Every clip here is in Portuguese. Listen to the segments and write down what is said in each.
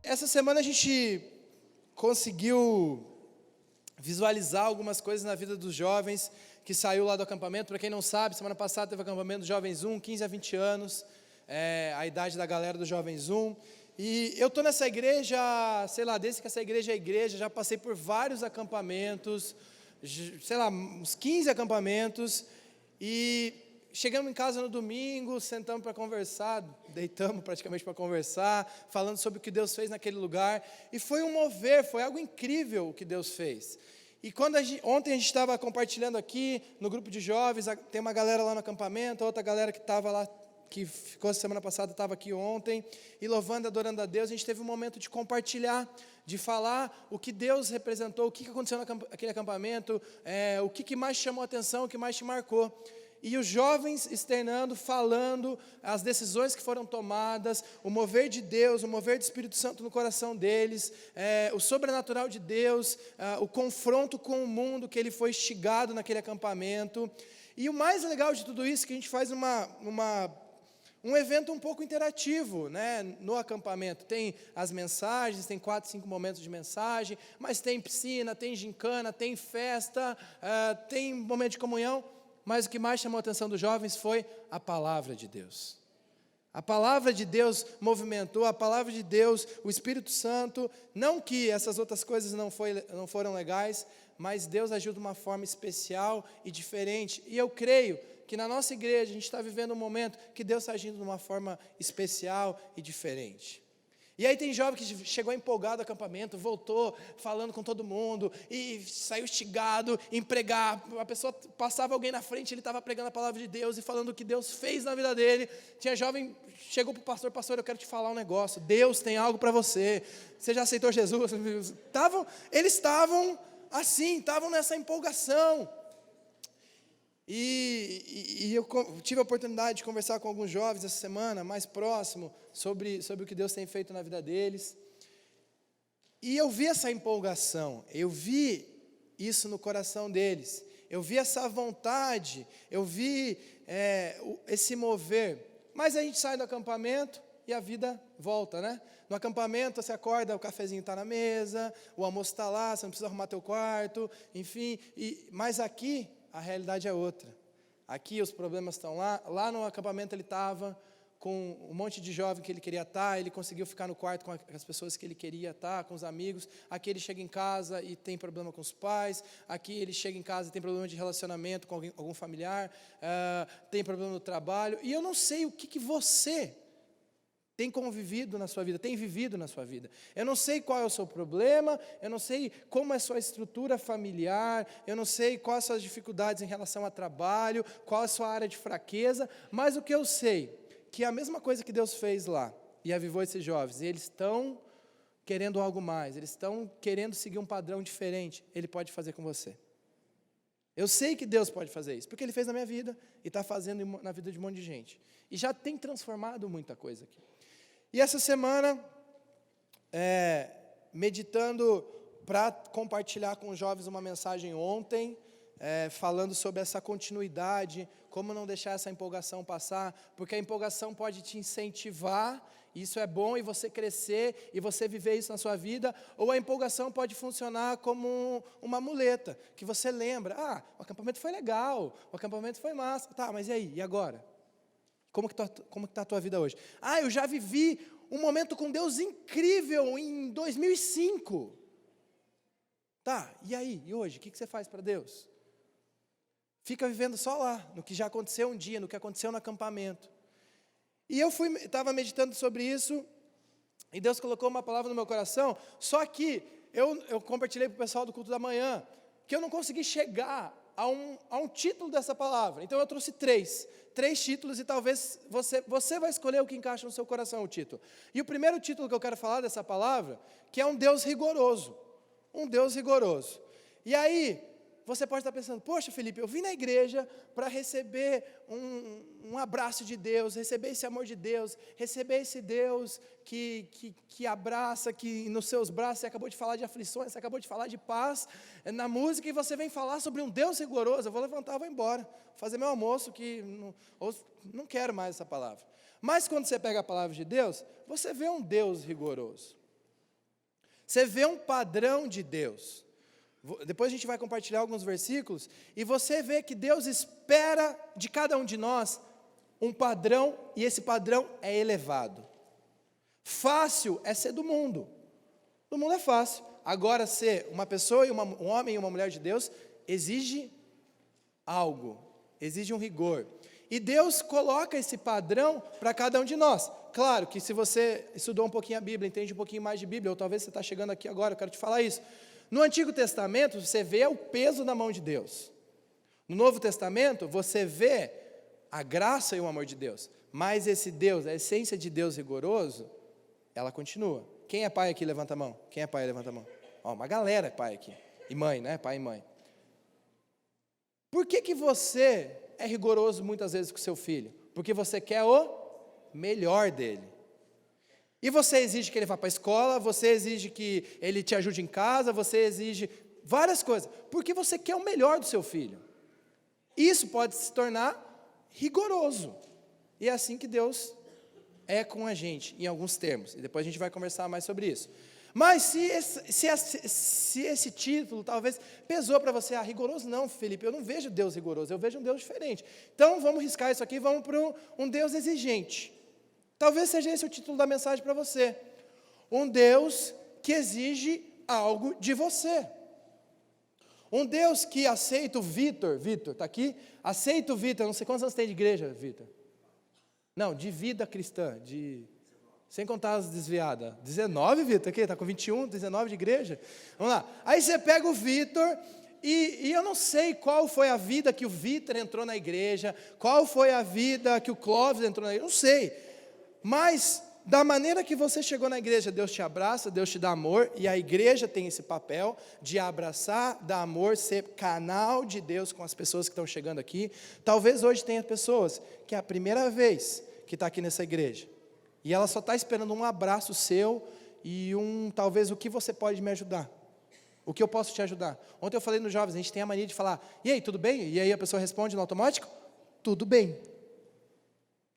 Essa semana a gente conseguiu visualizar algumas coisas na vida dos jovens que saiu lá do acampamento. Para quem não sabe, semana passada teve o acampamento dos Jovens 1, 15 a 20 anos, a idade da galera dos Jovens 1. E eu estou nessa igreja, sei lá, desde que essa igreja é igreja, já passei por vários acampamentos, sei lá, uns 15 acampamentos, e chegamos em casa no domingo, sentamos para conversar, deitamos praticamente para conversar, falando sobre o que Deus fez naquele lugar, e foi um mover, foi algo incrível o que Deus fez. E ontem a gente estava compartilhando aqui, no grupo de jovens, tem uma galera lá no acampamento, outra galera que estava lá, que ficou semana passada, estava aqui ontem, e louvando, adorando a Deus, a gente teve um momento de compartilhar, de falar o que Deus representou, o que aconteceu naquele acampamento, o que mais chamou a atenção, o que mais te marcou. E os jovens externando, falando as decisões que foram tomadas, o mover de Deus, o mover do Espírito Santo no coração deles, o sobrenatural de Deus, o confronto com o mundo que ele foi instigado naquele acampamento. E o mais legal de tudo isso é que a gente faz um evento um pouco interativo, né, no acampamento. Tem as mensagens, tem 4, 5 momentos de mensagem, mas tem piscina, tem gincana, tem festa, tem momento de comunhão. Mas o que mais chamou a atenção dos jovens foi a palavra de Deus. A palavra de Deus movimentou, a palavra de Deus, o Espírito Santo, não que essas outras coisas não foram legais, mas Deus agiu de uma forma especial e diferente. E eu creio que na nossa igreja a gente está vivendo um momento que Deus está agindo de uma forma especial e diferente. E aí tem jovem que chegou empolgado ao acampamento, voltou falando com todo mundo, e saiu instigado em pregar. A pessoa passava alguém na frente, ele estava pregando a palavra de Deus e falando o que Deus fez na vida dele. Tinha jovem, chegou para o pastor, eu quero te falar um negócio, Deus tem algo para você, você já aceitou Jesus? Eles estavam assim, estavam nessa empolgação. E eu tive a oportunidade de conversar com alguns jovens essa semana, mais próximo, sobre o que Deus tem feito na vida deles. E eu vi essa empolgação, eu vi isso no coração deles, eu vi essa vontade, eu vi esse mover. Mas a gente sai do acampamento e a vida volta, né? No acampamento você acorda, o cafezinho está na mesa, o almoço está lá, você não precisa arrumar teu quarto, enfim. Mas aqui a realidade é outra. Aqui os problemas estão lá. Lá no acampamento ele estava com um monte de jovem que ele queria estar, ele conseguiu ficar no quarto com as pessoas que ele queria estar, com os amigos. Aqui ele chega em casa e tem problema com os pais. Aqui ele chega em casa e tem problema de relacionamento com algum familiar, tem problema no trabalho. E eu não sei o que você tem convivido na sua vida, tem vivido na sua vida. Eu não sei qual é o seu problema, eu não sei como é a sua estrutura familiar, eu não sei quais são as dificuldades em relação ao trabalho, qual é a sua área de fraqueza, mas o que eu sei, que é a mesma coisa que Deus fez lá, e avivou esses jovens, e eles estão querendo algo mais, eles estão querendo seguir um padrão diferente, Ele pode fazer com você. Eu sei que Deus pode fazer isso, porque Ele fez na minha vida, e está fazendo na vida de um monte de gente, e já tem transformado muita coisa aqui. E essa semana, meditando para compartilhar com os jovens uma mensagem ontem, falando sobre essa continuidade, como não deixar essa empolgação passar, porque a empolgação pode te incentivar, isso é bom, e você crescer, e você viver isso na sua vida, ou a empolgação pode funcionar como uma muleta, que você lembra, o acampamento foi legal, o acampamento foi massa, tá, mas e aí, e agora? Como que está a tua vida hoje? Eu já vivi um momento com Deus incrível em 2005. Tá, e aí? E hoje? O que você faz para Deus? Fica vivendo só lá, no que já aconteceu um dia, no que aconteceu no acampamento. E eu estava meditando sobre isso, e Deus colocou uma palavra no meu coração, só que eu compartilhei para o pessoal do culto da manhã, que eu não consegui chegar a um título dessa palavra. Então eu trouxe três títulos, e talvez você vai escolher o que encaixa no seu coração, o título. E o primeiro título que eu quero falar dessa palavra, que é um Deus rigoroso. Um Deus rigoroso. E aí, você pode estar pensando, poxa Felipe, eu vim na igreja para receber um abraço de Deus, receber esse amor de Deus, receber esse Deus que abraça, que nos seus braços, você acabou de falar de aflições, você acabou de falar de paz na música, e você vem falar sobre um Deus rigoroso. Eu vou levantar e vou embora, fazer meu almoço, que não quero mais essa palavra. Mas quando você pega a palavra de Deus, você vê um Deus rigoroso. Você vê um padrão de Deus. Depois a gente vai compartilhar alguns versículos, e você vê que Deus espera de cada um de nós um padrão, e esse padrão é elevado. Fácil é ser do mundo. Do mundo é fácil. Agora, ser uma pessoa, um homem e uma mulher de Deus, exige algo, exige um rigor. E Deus coloca esse padrão para cada um de nós. Claro que se você estudou um pouquinho a Bíblia, entende um pouquinho mais de Bíblia, ou talvez você está chegando aqui agora, eu quero te falar isso. No Antigo Testamento, você vê o peso da mão de Deus. No Novo Testamento, você vê a graça e o amor de Deus. Mas esse Deus, a essência de Deus rigoroso, ela continua. Quem é pai aqui, levanta a mão. Quem é pai, levanta a mão. Ó, uma galera é pai aqui. E mãe, né? Pai e mãe. Por que você é rigoroso muitas vezes com seu filho? Porque você quer o melhor dele. E você exige que ele vá para a escola, você exige que ele te ajude em casa, você exige várias coisas. Porque você quer o melhor do seu filho. Isso pode se tornar rigoroso. E é assim que Deus é com a gente, em alguns termos. E depois a gente vai conversar mais sobre isso. Mas se esse título talvez pesou para você, rigoroso não, Felipe, eu não vejo Deus rigoroso, eu vejo um Deus diferente. Então vamos riscar isso aqui, vamos para um Deus exigente. Talvez seja esse o título da mensagem para você. Um Deus que exige algo de você. Um Deus que aceita o Vitor está aqui? Aceita o Vitor, não sei quantos anos tem de igreja, Vitor. Não, de vida cristã, sem contar as desviadas. 19, Vitor, aqui, está com 21, 19 de igreja. Vamos lá. Aí você pega o Vitor, e eu não sei qual foi a vida que o Vitor entrou na igreja, qual foi a vida que o Clóvis entrou na igreja, não sei. Mas, da maneira que você chegou na igreja, Deus te abraça, Deus te dá amor, e a igreja tem esse papel de abraçar, dar amor, ser canal de Deus com as pessoas que estão chegando aqui. Talvez hoje tenha pessoas que é a primeira vez que está aqui nessa igreja, e ela só está esperando um abraço seu e talvez o que você pode me ajudar, o que eu posso te ajudar. Ontem eu falei nos jovens, a gente tem a mania de falar, e aí, tudo bem? E aí a pessoa responde no automático, tudo bem.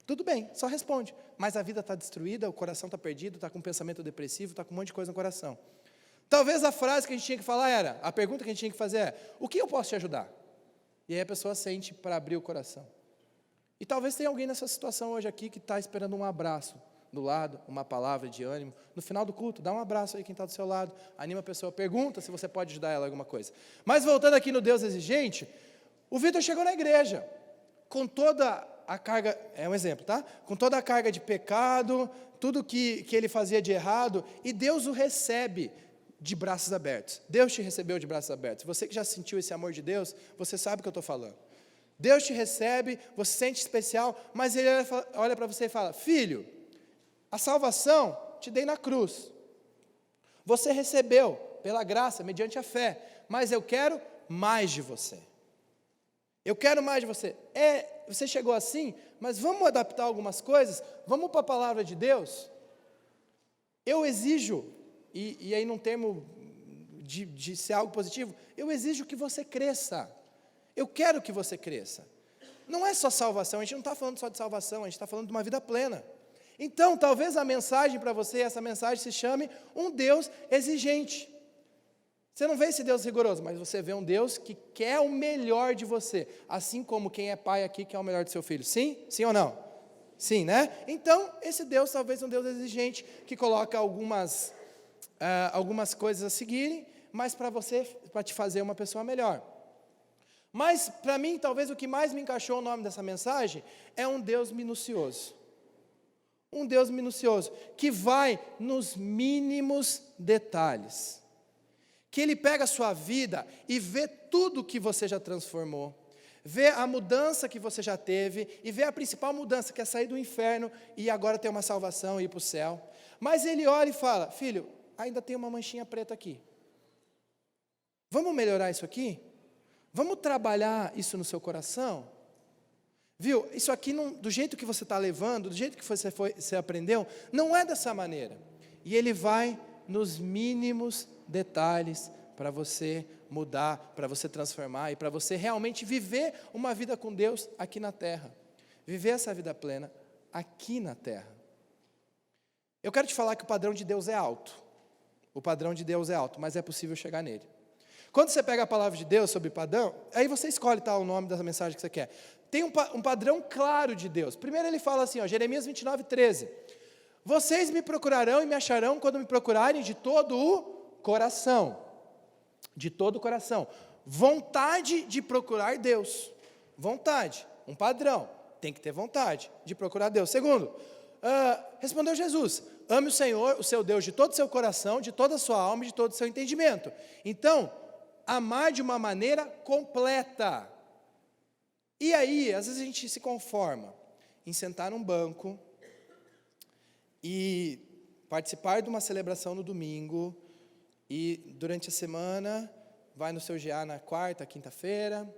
Tudo bem, só responde. Mas a vida está destruída, o coração está perdido, está com um pensamento depressivo, está com um monte de coisa no coração. Talvez a frase que a gente tinha que falar a pergunta que a gente tinha que fazer o que eu posso te ajudar? E aí a pessoa sente para abrir o coração. E talvez tenha alguém nessa situação hoje aqui que está esperando um abraço do lado, uma palavra de ânimo. No final do culto, dá um abraço aí quem está do seu lado, anima a pessoa, pergunta se você pode ajudar ela em alguma coisa. Mas voltando aqui no Deus exigente, o Vitor chegou na igreja, com toda a carga, é um exemplo, tá? Com toda a carga de pecado, tudo que ele fazia de errado, e Deus o recebe de braços abertos. Deus te recebeu de braços abertos. Você que já sentiu esse amor de Deus, você sabe o que eu estou falando. Deus te recebe, você se sente especial, mas Ele olha para você e fala, filho, a salvação te dei na cruz. Você recebeu pela graça, mediante a fé, mas eu quero mais de você. Eu quero mais de você. Você chegou assim, mas vamos adaptar algumas coisas? Vamos para a palavra de Deus? Eu exijo, e aí num termo de ser algo positivo, eu exijo que você cresça. Eu quero que você cresça. Não é só salvação, a gente não está falando só de salvação, a gente está falando de uma vida plena. Então, talvez a mensagem para você, essa mensagem se chame um Deus exigente. Você não vê esse Deus rigoroso, mas você vê um Deus que quer o melhor de você, assim como quem é pai aqui quer o melhor do seu filho. Sim? Sim ou não? Sim, né? Então, esse Deus talvez um Deus exigente, que coloca algumas coisas a seguirem, mas para te fazer uma pessoa melhor. Mas, para mim, talvez o que mais me encaixou o nome dessa mensagem é um Deus minucioso. Um Deus minucioso, que vai nos mínimos detalhes. Que Ele pega a sua vida e vê tudo que você já transformou. Vê a mudança que você já teve e vê a principal mudança, que é sair do inferno e agora ter uma salvação e ir para o céu. Mas Ele olha e fala, filho, ainda tem uma manchinha preta aqui. Vamos melhorar isso aqui? Vamos trabalhar isso no seu coração? Viu? Isso aqui, do jeito que você está levando, do jeito que você aprendeu, não é dessa maneira. E Ele vai nos mínimos detalhes para você mudar, para você transformar e para você realmente viver uma vida com Deus aqui na terra. Viver essa vida plena aqui na terra. Eu quero te falar que o padrão de Deus é alto. O padrão de Deus é alto, mas é possível chegar nele. Quando você pega a palavra de Deus sobre padrão, aí você escolhe o nome da mensagem que você quer. Tem um padrão claro de Deus. Primeiro ele fala assim, Jeremias 29:13. Vocês me procurarão e me acharão quando me procurarem de todo o coração. De todo o coração. Vontade de procurar Deus. Vontade. Um padrão. Tem que ter vontade de procurar Deus. Segundo, respondeu Jesus: ame o Senhor, o seu Deus, de todo o seu coração, de toda a sua alma e de todo o seu entendimento. Então, amar de uma maneira completa. E aí, às vezes a gente se conforma em sentar num banco e participar de uma celebração no domingo e durante a semana vai no seu GA na quarta, quinta-feira,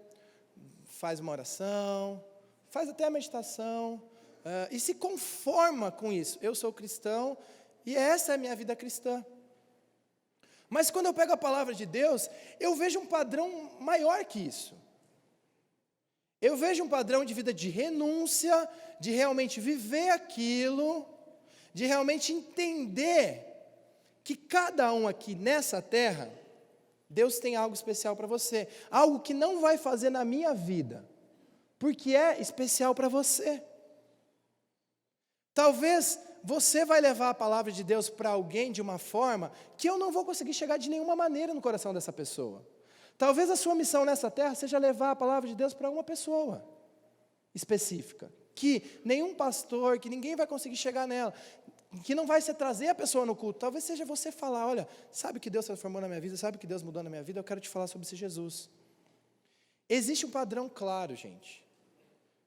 faz uma oração, faz até a meditação, e se conforma com isso. Eu sou cristão e essa é a minha vida cristã. Mas quando eu pego a palavra de Deus, eu vejo um padrão maior que isso. Eu vejo um padrão de vida de renúncia, de realmente viver aquilo, de realmente entender que cada um aqui nessa terra, Deus tem algo especial para você, algo que não vai fazer na minha vida, porque é especial para você. Talvez você vai levar a palavra de Deus para alguém de uma forma que eu não vou conseguir chegar de nenhuma maneira no coração dessa pessoa. Talvez a sua missão nessa terra seja levar a palavra de Deus para uma pessoa específica, que nenhum pastor, que ninguém vai conseguir chegar nela, que não vai ser trazer a pessoa no culto. Talvez seja você falar, olha, sabe o que Deus transformou na minha vida, sabe o que Deus mudou na minha vida, eu quero te falar sobre esse Jesus. Existe um padrão claro, gente,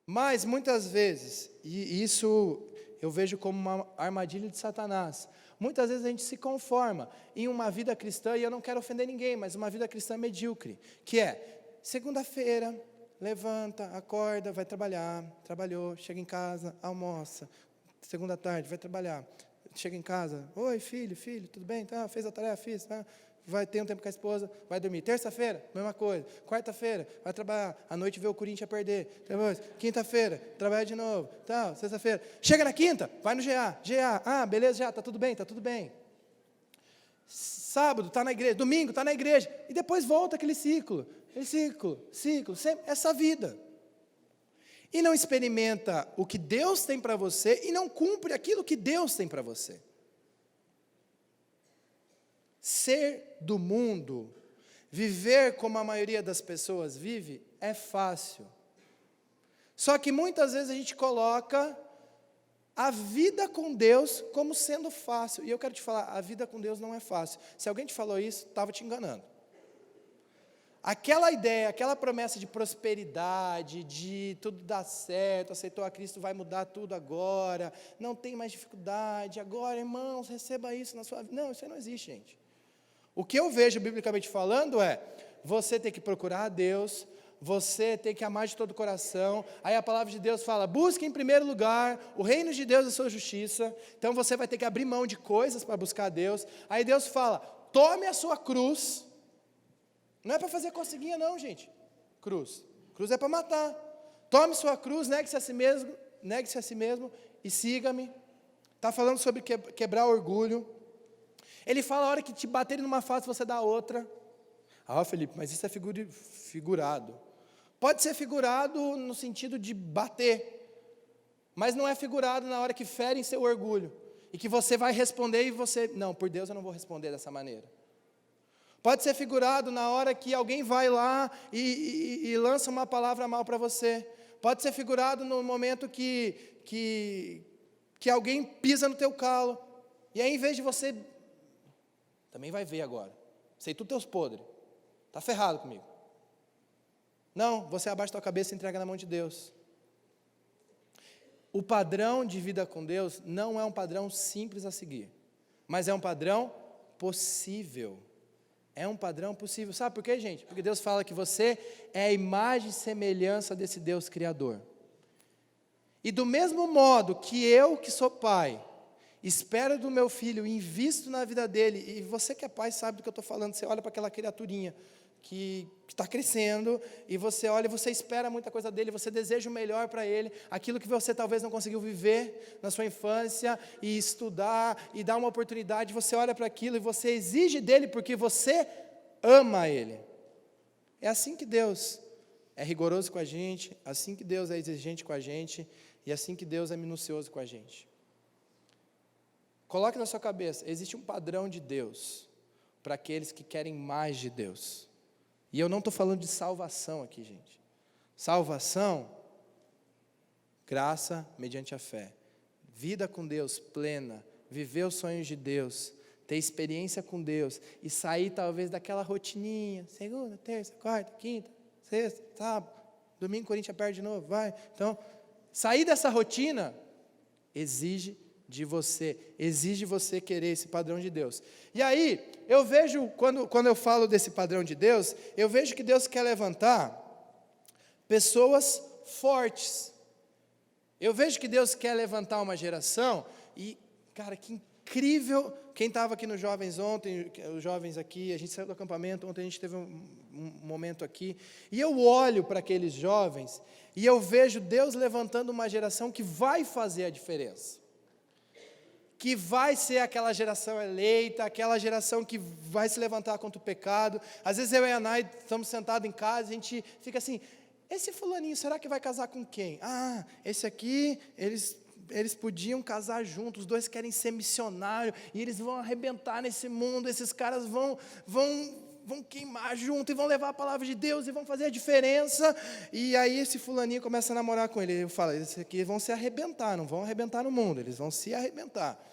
mas muitas vezes, e isso eu vejo como uma armadilha de Satanás, muitas vezes a gente se conforma em uma vida cristã, e eu não quero ofender ninguém, mas uma vida cristã medíocre, que é, segunda-feira, levanta, acorda, vai trabalhar, trabalhou, chega em casa, almoça, segunda tarde, vai trabalhar, chega em casa, oi filho, tudo bem? Tá, fez a tarefa, fiz, tá? Vai ter um tempo com a esposa, vai dormir. Terça-feira, mesma coisa. Quarta-feira, vai trabalhar. À noite vê o Corinthians perder. Depois, quinta-feira, trabalha de novo. Tal, sexta-feira. Chega na quinta, vai no GA. Beleza, já, tá tudo bem. Sábado, tá na igreja. Domingo, tá na igreja. E depois volta aquele ciclo. Sempre essa vida. E não experimenta o que Deus tem para você e não cumpre aquilo que Deus tem para você. Ser do mundo, viver como a maioria das pessoas vive, é fácil. Só que muitas vezes a gente coloca a vida com Deus como sendo fácil. E eu quero te falar, a vida com Deus não é fácil. Se alguém te falou isso, estava te enganando. Aquela ideia, aquela promessa de prosperidade, de tudo dar certo, aceitou a Cristo, vai mudar tudo agora, não tem mais dificuldade, agora, irmãos, receba isso na sua vida. Não, isso aí não existe, gente. O que eu vejo biblicamente falando é, você tem que procurar a Deus, você tem que amar de todo o coração. Aí a palavra de Deus fala, busque em primeiro lugar o reino de Deus e a sua justiça. Então você vai ter que abrir mão de coisas para buscar a Deus. Aí Deus fala, tome a sua cruz. Não é para fazer coceguinha não, gente. Cruz é para matar. Tome sua cruz, negue-se a si mesmo e siga-me. Está falando sobre quebrar orgulho. Ele fala, a hora que te baterem numa face, você dá outra. Ah, Felipe, mas isso é figurado. Pode ser figurado no sentido de bater, mas não é figurado na hora que ferem seu orgulho, e que você vai responder e você, não, por Deus eu não vou responder dessa maneira. Pode ser figurado na hora que alguém vai lá e lança uma palavra mal para você. Pode ser figurado no momento que alguém pisa no teu calo, e aí em vez de você... Também vai ver agora. Sei tudo teus podres. Está ferrado comigo. Não, você abaixa a tua cabeça e entrega na mão de Deus. O padrão de vida com Deus não é um padrão simples a seguir, mas é um padrão possível. É um padrão possível. Sabe por quê, gente? Porque Deus fala que você é a imagem e semelhança desse Deus Criador. E do mesmo modo que eu, que sou pai, espero do meu filho, invisto na vida dele, e você que é pai sabe do que eu estou falando, você olha para aquela criaturinha, que está crescendo, e você olha, você espera muita coisa dele, você deseja o melhor para ele, aquilo que você talvez não conseguiu viver na sua infância, e estudar, e dar uma oportunidade, você olha para aquilo e você exige dele porque você ama ele. É assim que Deus é rigoroso com a gente, assim que Deus é exigente com a gente, e assim que Deus é minucioso com a gente. Coloque na sua cabeça, existe um padrão de Deus para aqueles que querem mais de Deus. E eu não estou falando de salvação aqui, gente. Salvação, graça mediante a fé. Vida com Deus plena, viver os sonhos de Deus, ter experiência com Deus e sair talvez daquela rotininha, segunda, terça, quarta, quinta, sexta, sábado, domingo o Corinthians perde de novo, vai. Então, sair dessa rotina exige de você, exige você querer esse padrão de Deus. E aí, eu vejo, quando eu falo desse padrão de Deus, eu vejo que Deus quer levantar pessoas fortes. Eu vejo que Deus quer levantar uma geração, e, cara, que incrível, quem estava aqui nos jovens ontem, os jovens aqui, a gente saiu do acampamento, ontem a gente teve um momento aqui, e eu olho para aqueles jovens, e eu vejo Deus levantando uma geração que vai fazer a diferença. Que vai ser aquela geração eleita, aquela geração que vai se levantar contra o pecado. Às vezes eu e a Nai estamos sentados em casa, a gente fica assim, esse fulaninho, será que vai casar com quem? Ah, esse aqui, eles podiam casar juntos, os dois querem ser missionários, e eles vão arrebentar nesse mundo, esses caras vão queimar junto, e vão levar a palavra de Deus, e vão fazer a diferença, e aí esse fulaninho começa a namorar com ele, eu falo, esses aqui vão se arrebentar, não vão arrebentar no mundo, eles vão se arrebentar.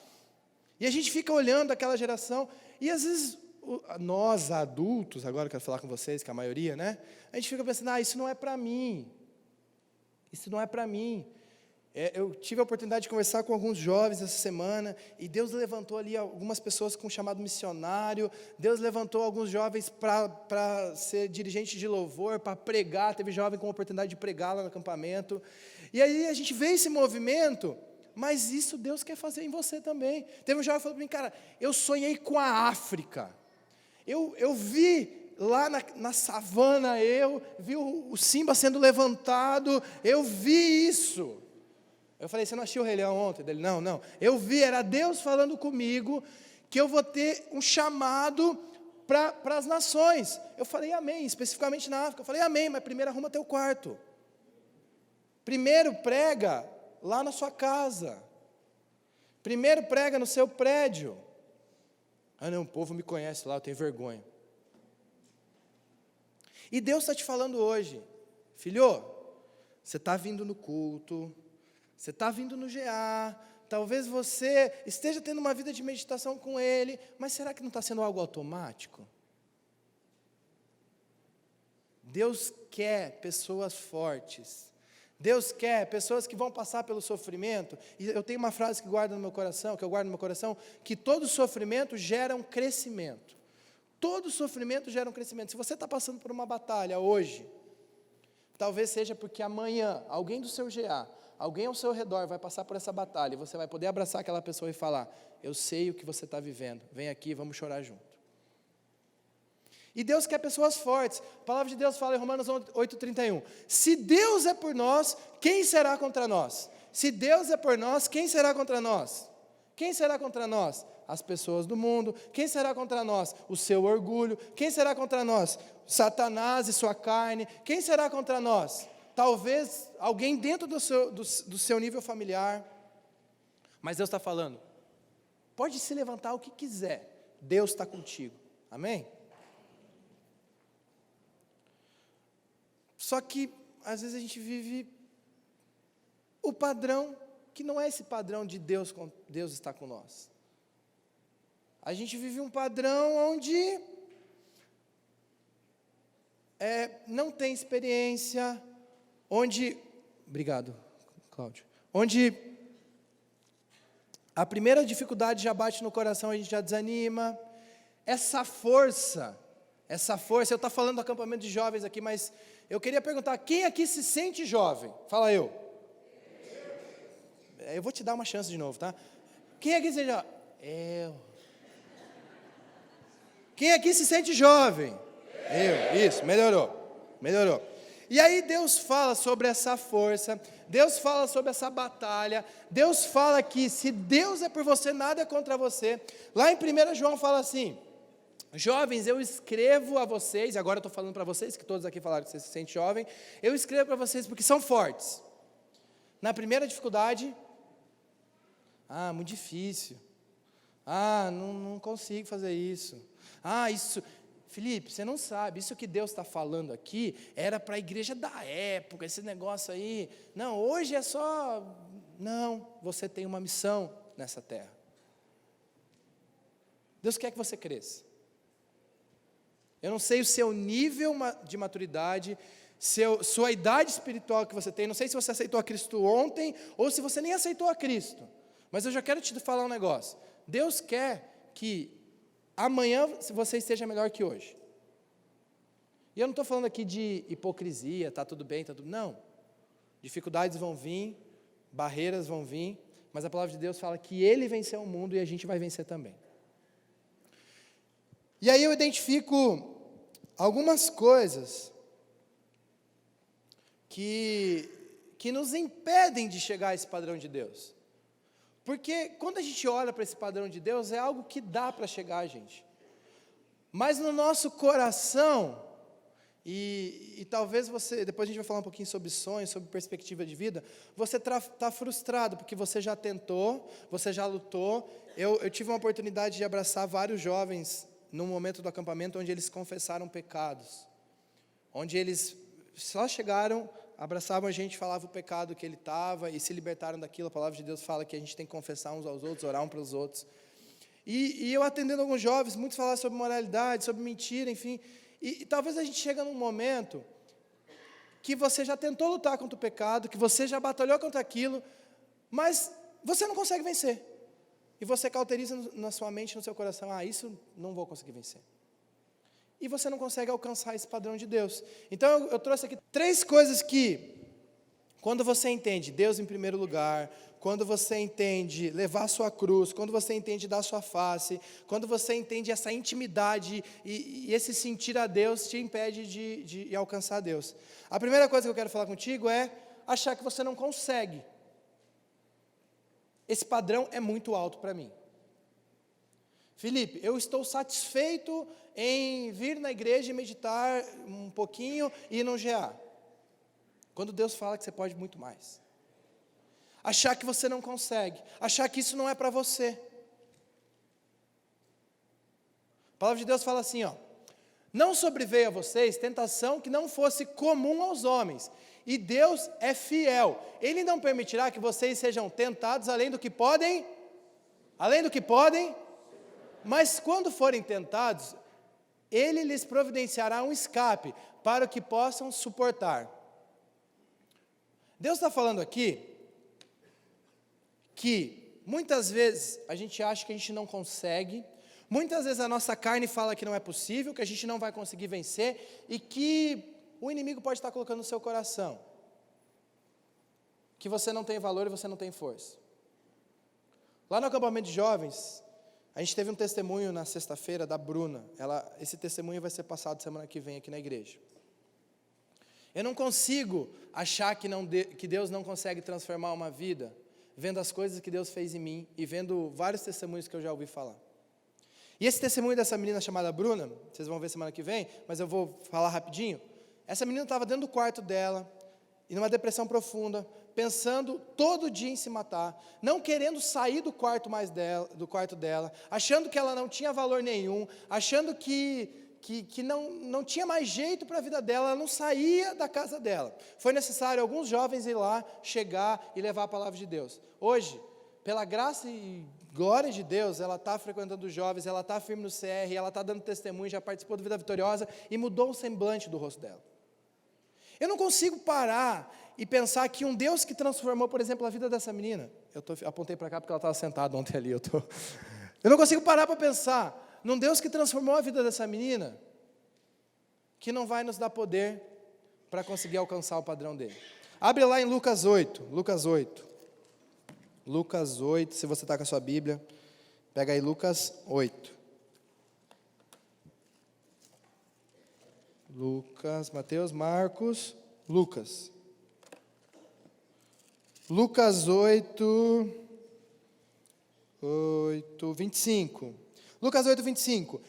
E a gente fica olhando aquela geração, e às vezes, nós adultos, agora eu quero falar com vocês, que é a maioria, né? A gente fica pensando, isso não é para mim, isso não é para mim. Eu tive a oportunidade de conversar com alguns jovens essa semana, e Deus levantou ali algumas pessoas com chamado missionário, Deus levantou alguns jovens para ser dirigente de louvor, para pregar, teve jovem com a oportunidade de pregar lá no acampamento, e aí a gente vê esse movimento, mas isso Deus quer fazer em você também. Teve um jovem que falou para mim, cara, eu sonhei com a África, eu vi lá na savana, eu vi o Simba sendo levantado, eu vi isso. Eu falei, você não assistiu o Rei Leão ontem? Ele, não. Eu vi, era Deus falando comigo, que eu vou ter um chamado para as nações. Eu falei, amém, especificamente na África. Eu falei, amém, mas primeiro arruma teu quarto. Primeiro prega lá na sua casa. Primeiro prega no seu prédio. Ah não, o povo me conhece lá, eu tenho vergonha. E Deus está te falando hoje, filho, você está vindo no culto, você está vindo no GA, talvez você esteja tendo uma vida de meditação com Ele, mas será que não está sendo algo automático? Deus quer pessoas fortes, Deus quer pessoas que vão passar pelo sofrimento, e eu tenho uma frase que eu guardo no meu coração, que todo sofrimento gera um crescimento. Todo sofrimento gera um crescimento. Se você está passando por uma batalha hoje, talvez seja porque amanhã, alguém do seu GA, alguém ao seu redor vai passar por essa batalha, e você vai poder abraçar aquela pessoa e falar, eu sei o que você está vivendo, vem aqui, vamos chorar junto. E Deus quer pessoas fortes. A palavra de Deus fala em Romanos 8:31, se Deus é por nós, quem será contra nós? Se Deus é por nós, quem será contra nós? Quem será contra nós? As pessoas do mundo. Quem será contra nós? O seu orgulho. Quem será contra nós? Satanás e sua carne. Quem será contra nós? Talvez alguém dentro do seu nível familiar. Mas Deus está falando, pode se levantar o que quiser, Deus está contigo. Amém? Só que, às vezes a gente vive o padrão, que não é esse padrão de Deus está com nós. A gente vive um padrão onde não tem experiência, onde, obrigado, Cláudio, onde a primeira dificuldade já bate no coração, a gente já desanima. Essa força, eu estou falando do acampamento de jovens aqui, mas eu queria perguntar, quem aqui se sente jovem? Fala eu. Eu vou te dar uma chance de novo, tá? Quem aqui se sente jovem? Eu. Quem aqui se sente jovem? Isso, melhorou. E aí Deus fala sobre essa força, Deus fala sobre essa batalha, Deus fala que se Deus é por você, nada é contra você. Lá em 1 João fala assim: jovens, eu escrevo a vocês, agora eu estou falando para vocês, que todos aqui falaram que você se sente jovem, eu escrevo para vocês porque são fortes. Na primeira dificuldade, muito difícil, não consigo fazer isso, isso... Felipe, você não sabe, isso que Deus está falando aqui, era para a igreja da época, esse negócio aí, não, hoje é só, não, você tem uma missão nessa terra, Deus quer que você cresça, eu não sei o seu nível de maturidade, sua idade espiritual que você tem, não sei se você aceitou a Cristo ontem, ou se você nem aceitou a Cristo, mas eu já quero te falar um negócio, Deus quer que amanhã você esteja melhor que hoje. E eu não estou falando aqui de hipocrisia, está tudo bem, não. Dificuldades vão vir, barreiras vão vir, mas a palavra de Deus fala que Ele venceu o mundo e a gente vai vencer também. E aí eu identifico algumas coisas que nos impedem de chegar a esse padrão de Deus. Porque quando a gente olha para esse padrão de Deus, é algo que dá para chegar a gente. Mas no nosso coração, e talvez você, depois a gente vai falar um pouquinho sobre sonhos, sobre perspectiva de vida, você está frustrado, porque você já tentou, você já lutou. Eu tive uma oportunidade de abraçar vários jovens num momento do acampamento, onde eles confessaram pecados. Onde eles só chegaram, abraçavam a gente, falavam o pecado que ele estava e se libertaram daquilo. A palavra de Deus fala que a gente tem que confessar uns aos outros, orar um para os outros. E eu atendendo alguns jovens, muitos falaram sobre moralidade, sobre mentira, enfim. E talvez a gente chegue num momento que você já tentou lutar contra o pecado, que você já batalhou contra aquilo, mas você não consegue vencer. E você cauteriza na sua mente, no seu coração, isso não vou conseguir vencer. E você não consegue alcançar esse padrão de Deus. Então eu trouxe aqui 3 coisas que, quando você entende Deus em primeiro lugar, quando você entende levar a sua cruz, quando você entende dar a sua face, quando você entende essa intimidade e esse sentir a Deus, te impede de alcançar Deus. A primeira coisa que eu quero falar contigo é achar que você não consegue. Esse padrão é muito alto para mim. Felipe, eu estou satisfeito em vir na igreja e meditar um pouquinho e ir no GA. Quando Deus fala que você pode muito mais. Achar que você não consegue. Achar que isso não é para você. A palavra de Deus fala assim, não sobreveio a vocês tentação que não fosse comum aos homens. E Deus é fiel. Ele não permitirá que vocês sejam tentados além do que podem. Mas quando forem tentados, Ele lhes providenciará um escape para que possam suportar. Deus está falando aqui que muitas vezes a gente acha que a gente não consegue, muitas vezes a nossa carne fala que não é possível, que a gente não vai conseguir vencer e que o inimigo pode estar colocando no seu coração que você não tem valor e você não tem força. Lá no acampamento de jovens, a gente teve um testemunho na sexta-feira da Bruna. Esse testemunho vai ser passado semana que vem aqui na igreja. Eu não consigo achar que Deus não consegue transformar uma vida, vendo as coisas que Deus fez em mim e vendo vários testemunhos que eu já ouvi falar. E esse testemunho dessa menina chamada Bruna, vocês vão ver semana que vem, mas eu vou falar rapidinho. Essa menina estava dentro do quarto dela, e numa depressão profunda, pensando todo dia em se matar, não querendo sair do quarto dela, achando que ela não tinha valor nenhum, achando que não tinha mais jeito para a vida dela, ela não saía da casa dela. Foi necessário alguns jovens ir lá, chegar e levar a palavra de Deus. Hoje, pela graça e glória de Deus, ela está frequentando os jovens, ela está firme no CR, ela está dando testemunho, já participou do Vida Vitoriosa e mudou o semblante do rosto dela. Eu não consigo parar e pensar que um Deus que transformou, por exemplo, a vida dessa menina, apontei para cá porque ela estava sentada ontem ali, eu não consigo parar para pensar num Deus que transformou a vida dessa menina, que não vai nos dar poder para conseguir alcançar o padrão dele. Abre lá em Lucas 8, se você está com a sua Bíblia, pega aí Lucas 8. Lucas, Mateus, Marcos, Lucas. Lucas 8, 25. Lucas 8, 25.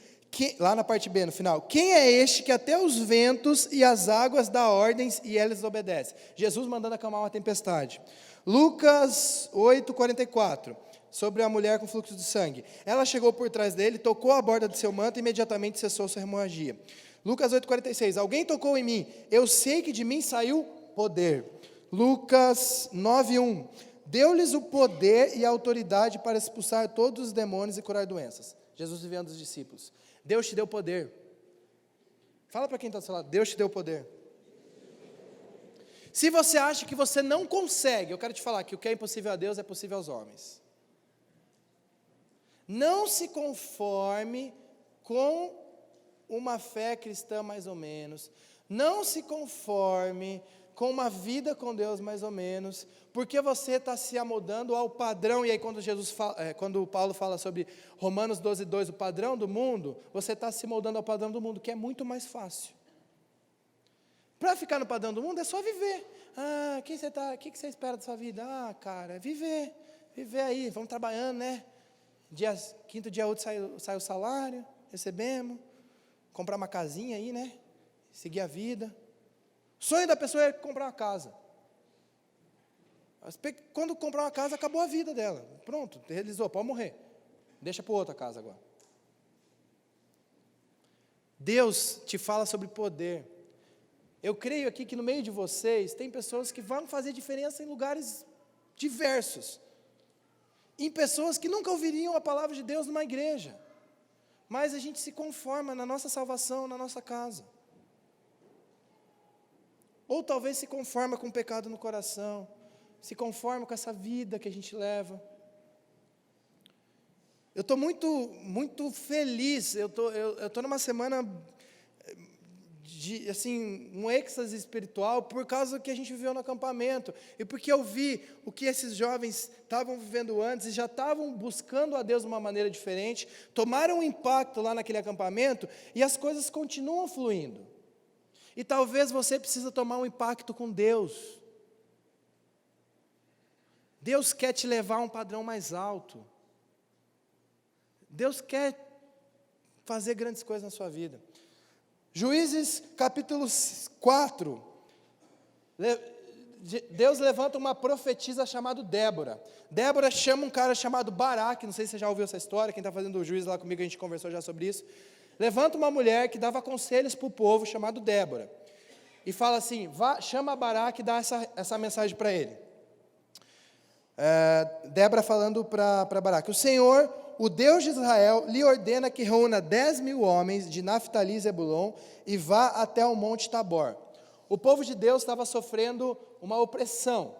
Lá na parte B, no final. Quem é este que até os ventos e as águas dá ordens e eles obedecem? Jesus mandando acalmar uma tempestade. Lucas 8, 44. Sobre a mulher com fluxo de sangue. Ela chegou por trás dele, tocou a borda do seu manto e imediatamente cessou sua hemorragia. Lucas 8, 46. Alguém tocou em mim, eu sei que de mim saiu poder. Lucas 9, 1. Deu-lhes o poder e a autoridade para expulsar todos os demônios e curar doenças. Jesus enviando os discípulos. Deus te deu poder. Fala para quem está do seu lado, Deus te deu poder. Se você acha que você não consegue, eu quero te falar que o que é impossível a Deus é possível aos homens. Não se conforme com uma fé cristã mais ou menos. Não se conforme com uma vida com Deus mais ou menos, porque você está se amoldando ao padrão. E aí quando Paulo fala sobre Romanos 12, 2, o padrão do mundo, você está se moldando ao padrão do mundo, que é muito mais fácil. Para ficar no padrão do mundo é só viver. O que você espera da sua vida? Cara, é viver aí, vamos trabalhando, né? Quinto dia útil sai o salário, recebemos, comprar uma casinha aí, né? Seguir a vida. O sonho da pessoa é comprar uma casa. Quando comprar uma casa, acabou a vida dela. Pronto, realizou, pode morrer. Deixa para outra casa agora. Deus te fala sobre poder. Eu creio aqui que no meio de vocês tem pessoas que vão fazer diferença em lugares diversos. Em pessoas que nunca ouviriam a palavra de Deus numa igreja. Mas a gente se conforma na nossa salvação, na nossa casa. Ou talvez se conforma com o pecado no coração, se conforma com essa vida que a gente leva. Eu estou muito feliz, eu estou numa semana de, assim, um êxtase espiritual por causa do que a gente viveu no acampamento, e porque eu vi o que esses jovens estavam vivendo antes, e já estavam buscando a Deus de uma maneira diferente, tomaram um impacto lá naquele acampamento, e as coisas continuam fluindo. E talvez você precisa tomar um impacto com Deus. Deus quer te levar a um padrão mais alto. Deus quer fazer grandes coisas na sua vida. Juízes capítulo 4. Deus levanta uma profetisa chamada Débora. Débora chama um cara chamado Baraque, não sei se você já ouviu essa história, quem está fazendo o juiz lá comigo, a gente conversou já sobre isso. Levanta uma mulher que dava conselhos para o povo, chamado Débora, e fala assim, chama Baraque e dá essa mensagem para ele. Débora falando para Baraque, o Senhor, o Deus de Israel, lhe ordena que reúna 10.000 homens de Naftali e Zebulon e vá até o monte Tabor. O povo de Deus estava sofrendo uma opressão.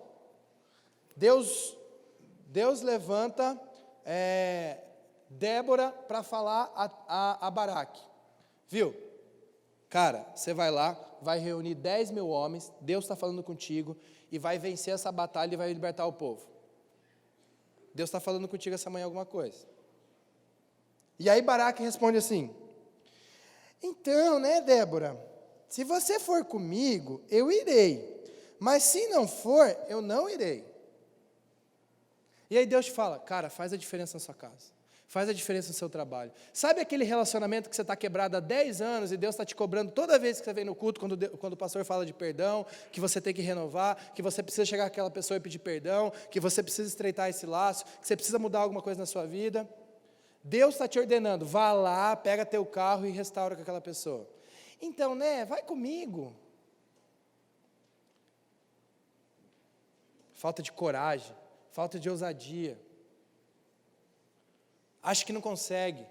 Deus levanta Débora para falar a Baraque. Viu? Cara, você vai lá, vai reunir 10.000 homens, Deus está falando contigo, e vai vencer essa batalha e vai libertar o povo. Deus está falando contigo essa manhã alguma coisa. E aí Baraque responde assim, então, né, Débora, se você for comigo, eu irei, mas se não for, eu não irei. E aí Deus te fala, cara, faz a diferença na sua casa. Faz a diferença no seu trabalho. Sabe aquele relacionamento que você está quebrado há 10 anos e Deus está te cobrando toda vez que você vem no culto, quando o pastor fala de perdão, que você tem que renovar, que você precisa chegar àquela pessoa e pedir perdão, que você precisa estreitar esse laço, que você precisa mudar alguma coisa na sua vida? Deus está te ordenando, vá lá, pega teu carro e restaura com aquela pessoa. Então, né, vai comigo. Falta de coragem, falta de ousadia. Acha que não consegue.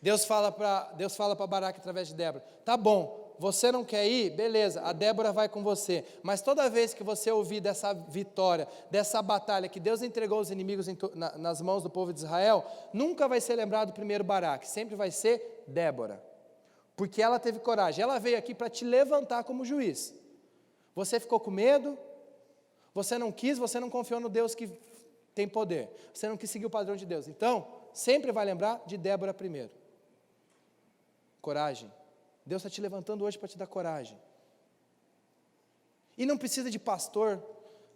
Deus fala para Baraque através de Débora, tá bom, você não quer ir? Beleza, a Débora vai com você, mas toda vez que você ouvir dessa vitória, dessa batalha que Deus entregou os inimigos nas mãos do povo de Israel, nunca vai ser lembrado primeiro Baraque, sempre vai ser Débora, porque ela teve coragem, ela veio aqui para te levantar como juiz. Você ficou com medo, você não quis, você não confiou no Deus que tem poder, você não quis seguir o padrão de Deus, então, sempre vai lembrar de Débora primeiro. Coragem, Deus está te levantando hoje para te dar coragem. E não precisa de pastor,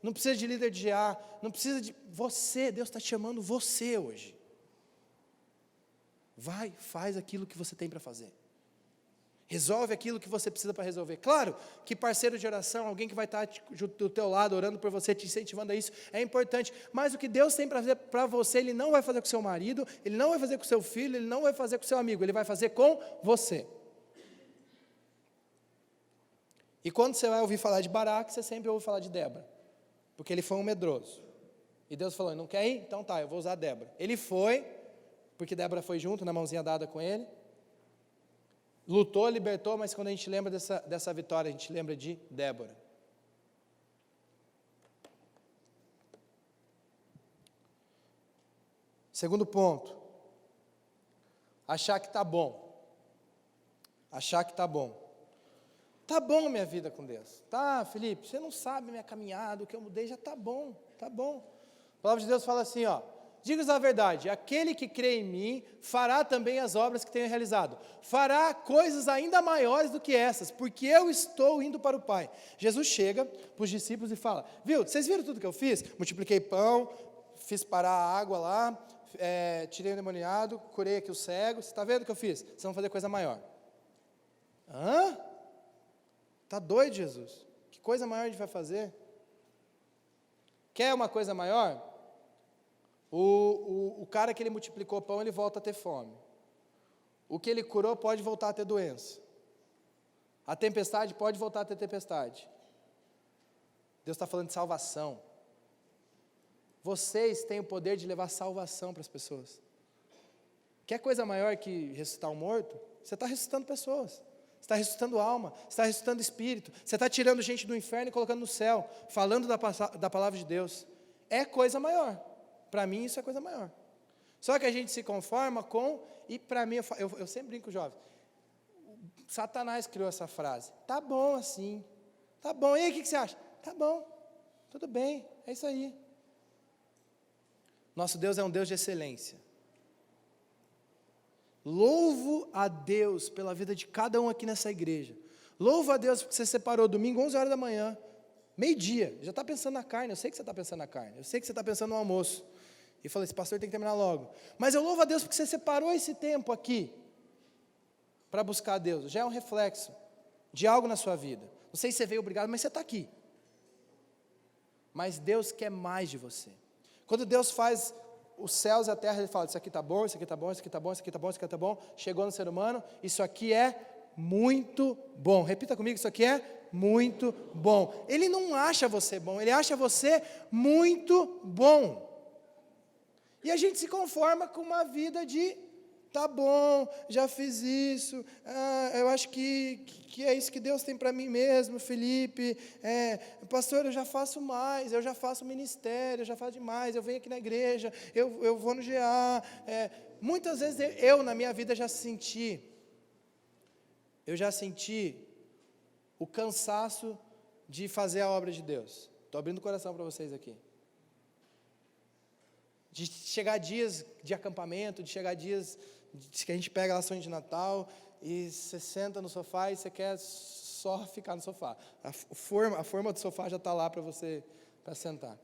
não precisa de líder de GA, não precisa de você, Deus está te chamando você hoje. Vai, faz aquilo que você tem para fazer. Resolve aquilo que você precisa para resolver. Claro que parceiro de oração, alguém que vai estar do teu lado, orando por você, te incentivando a isso, é importante. Mas o que Deus tem para fazer para você, Ele não vai fazer com o seu marido, Ele não vai fazer com o seu filho, Ele não vai fazer com o seu amigo, Ele vai fazer com você. E quando você vai ouvir falar de Baraque, você sempre ouve falar de Débora. Porque ele foi um medroso. E Deus falou, não quer ir? Então tá, eu vou usar Débora. Ele foi, porque Débora foi junto, na mãozinha dada com ele. Lutou, libertou, mas quando a gente lembra dessa vitória, a gente lembra de Débora. Segundo ponto. Achar que está bom. Achar que está bom. Tá bom minha vida com Deus. Tá, Felipe, você não sabe minha caminhada, o que eu mudei, já tá bom, tá bom. A palavra de Deus fala assim, ó, diga-vos a verdade, aquele que crê em mim, fará também as obras que tenho realizado. Fará coisas ainda maiores do que essas, porque eu estou indo para o Pai. Jesus chega para os discípulos e fala, viu, vocês viram tudo que eu fiz? Multipliquei pão, fiz parar a água lá, tirei o endemoniado, curei aqui o cego, você está vendo o que eu fiz? Vocês vão fazer coisa maior. Hã? Está doido, Jesus? Que coisa maior a gente vai fazer? Quer uma coisa maior? O cara que ele multiplicou pão, ele volta a ter fome. O que ele curou pode voltar a ter doença. A tempestade pode voltar a ter tempestade. Deus está falando de salvação. Vocês têm o poder de levar salvação para as pessoas. Quer coisa maior que ressuscitar um morto? Você está ressuscitando pessoas. Você está ressuscitando alma, você está ressuscitando espírito, você está tirando gente do inferno e colocando no céu, falando da palavra de Deus. É coisa maior. Para mim isso é coisa maior. Só que a gente se conforma com, e para mim, eu sempre brinco com os jovens, Satanás criou essa frase, tá bom assim, tá bom, e aí o que você acha? Tá bom, tudo bem, é isso aí. Nosso Deus é um Deus de excelência. Louvo a Deus pela vida de cada um aqui nessa igreja. Louvo a Deus porque você separou domingo, 11 horas da manhã, meio-dia, já está pensando na carne, eu sei que você está pensando na carne, eu sei que você está pensando no almoço. E falei, esse pastor tem que terminar logo. Mas eu louvo a Deus porque você separou esse tempo aqui para buscar a Deus. Já é um reflexo de algo na sua vida. Não sei se você veio obrigado, mas você está aqui. Mas Deus quer mais de você. Quando Deus faz os céus e a terra, Ele fala, isso aqui está bom, isso aqui está bom, isso aqui está bom, isso aqui está bom, isso aqui está bom. Chegou no ser humano, isso aqui é muito bom. Repita comigo, isso aqui é muito bom. Ele não acha você bom, Ele acha você muito bom. E a gente se conforma com uma vida de, tá bom, já fiz isso, eu acho que é isso que Deus tem para mim mesmo, Felipe, pastor, eu já faço mais, eu já faço ministério, eu já faço demais, eu venho aqui na igreja, eu vou no GA, muitas vezes eu na minha vida já senti o cansaço de fazer a obra de Deus. Estou abrindo o coração para vocês aqui. De chegar dias de acampamento, de chegar dias que a gente pega lá sonho de Natal e você senta no sofá e você quer só ficar no sofá. A forma do sofá já está lá para você para sentar.